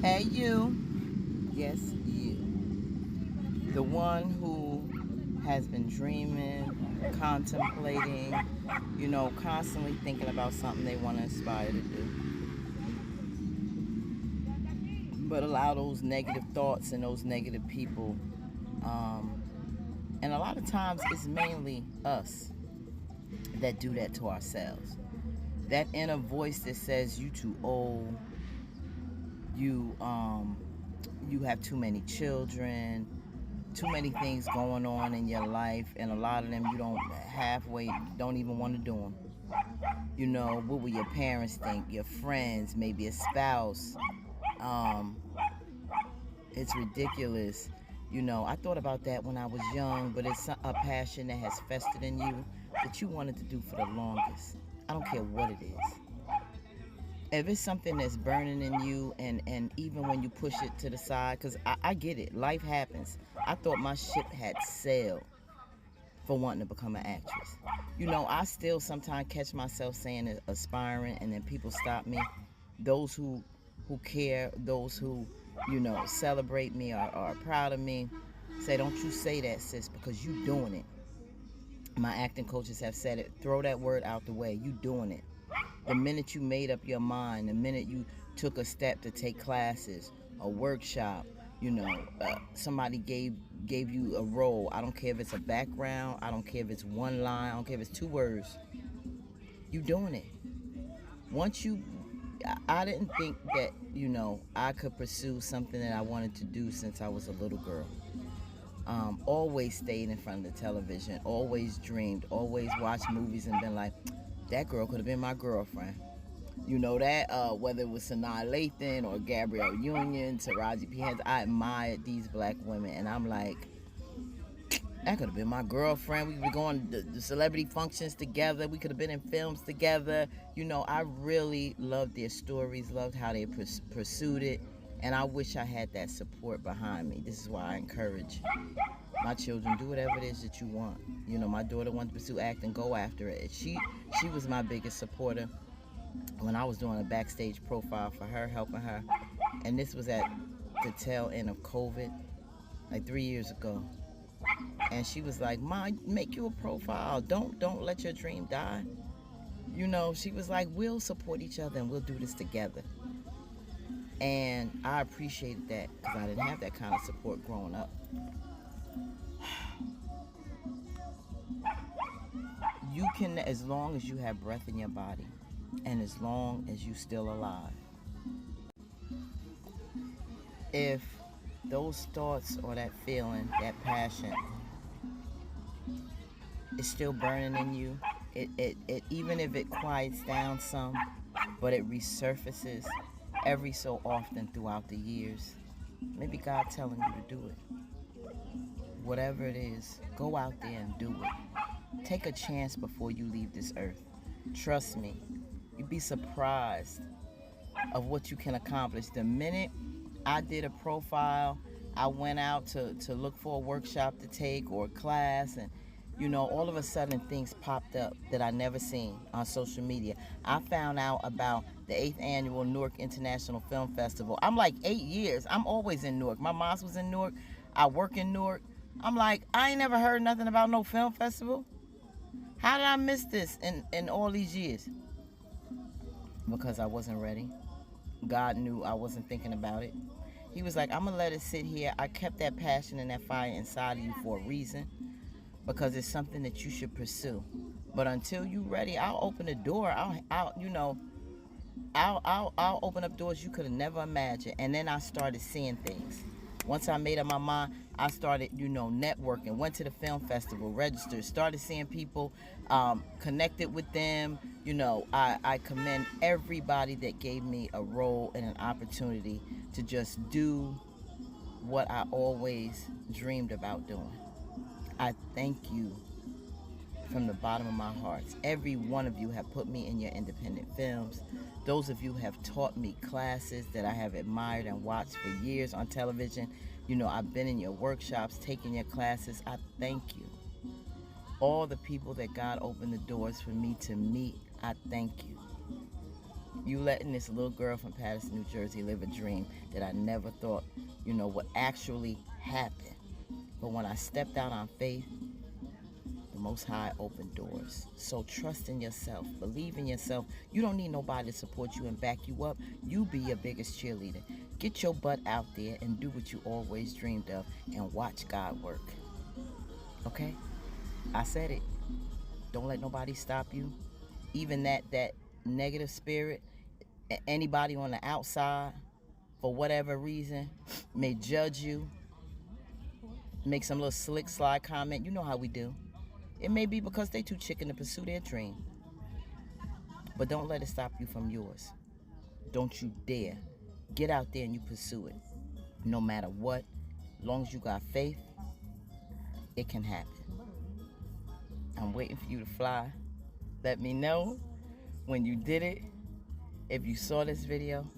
Hey, you. Yes, you. The one who has been dreaming, contemplating, constantly thinking about something they want to aspire to do. But allow those negative thoughts and those negative people. Um, and a lot of times it's mainly us that do that to ourselves. That inner voice that says you too old, you have too many children, too many things going on in your life, and a lot of them you don't even want to do them. What will your parents think, your friends, maybe a spouse? um it's ridiculous. I thought about that when I was young, but it's a passion that has festered in you that you wanted to do for the longest. I don't care what it is. If it's something that's burning in you, and even when you push it to the side, because I get it, life happens. I thought my ship had sailed for wanting to become an actress. I still sometimes catch myself saying aspiring, and then people stop me. Those who care, those who celebrate me, or are proud of me, say, don't you say that, sis, because you doing it. My acting coaches have said it. Throw that word out the way. You doing it. The minute you made up your mind, the minute you took a step to take classes, a workshop, somebody gave you a role. I don't care if it's a background. I don't care if it's one line. I don't care if it's two words. You doing it. Once you, I didn't think that I could pursue something that I wanted to do since I was a little girl. Always stayed in front of the television. Always dreamed. Always watched movies and been like, that girl could have been my girlfriend. Whether it was Sanaa Lathan or Gabrielle Union, Taraji P. Henson, I admired these black women, and I'm like, that could have been my girlfriend. We could be going to the celebrity functions together. We could have been in films together. I really loved their stories, loved how they pursued it, and I wish I had that support behind me. This is why I encourage my children, do whatever it is that you want. My daughter wanted to pursue acting, go after it. She was my biggest supporter when I was doing a backstage profile for her, helping her. And this was at the tail end of COVID, like 3 years ago. And she was like, "Ma, make you a profile. Don't let your dream die." She was like, "We'll support each other and we'll do this together." And I appreciated that because I didn't have that kind of support growing up. You can, as long as you have breath in your body, and as long as you still alive, if those thoughts or that feeling, that passion is still burning in you, it even if it quiets down some, but it resurfaces every so often throughout the years, maybe God telling you to do it. Whatever it is, go out there and do it. Take a chance before you leave this earth. Trust me, you'd be surprised of what you can accomplish. The minute I did a profile, I went out to look for a workshop to take or a class, and all of a sudden things popped up that I never seen on social media. I found out about the 8th annual Newark International Film Festival. I'm like 8 years. I'm always in Newark. My mom was in Newark. I work in Newark. I'm like, I ain't never heard nothing about no film festival. How did I miss this in all these years? Because I wasn't ready. God knew I wasn't thinking about it. He was like, I'm going to let it sit here. I kept that passion and that fire inside of you for a reason, because it's something that you should pursue. But until you're ready, I'll open the door. I'll open up doors you could have never imagined. And then I started seeing things. Once I made up my mind, I started, networking, went to the film festival, registered, started seeing people, connected with them. I commend everybody that gave me a role and an opportunity to just do what I always dreamed about doing. I thank you from the bottom of my heart. Every one of you have put me in your independent films. Those of you have taught me classes that I have admired and watched for years on television. I've been in your workshops, taking your classes. I thank you. All the people that God opened the doors for me to meet, I thank you. You letting this little girl from Patterson, New Jersey live a dream that I never thought, would actually happen. But when I stepped out on faith, the Most High opened doors. So trust in yourself. Believe in yourself. You don't need nobody to support you and back you up. You be your biggest cheerleader. Get your butt out there and do what you always dreamed of and watch God work. Okay? I said it. Don't let nobody stop you. Even that negative spirit, anybody on the outside, for whatever reason, may judge you, make some little slick slide comment. You know how we do. It may be because they too chicken to pursue their dream. But don't let it stop you from yours. Don't you dare. Get out there and you pursue it. No matter what, as long as you got faith, it can happen. I'm waiting for you to fly. Let me know when you did it. If you saw this video,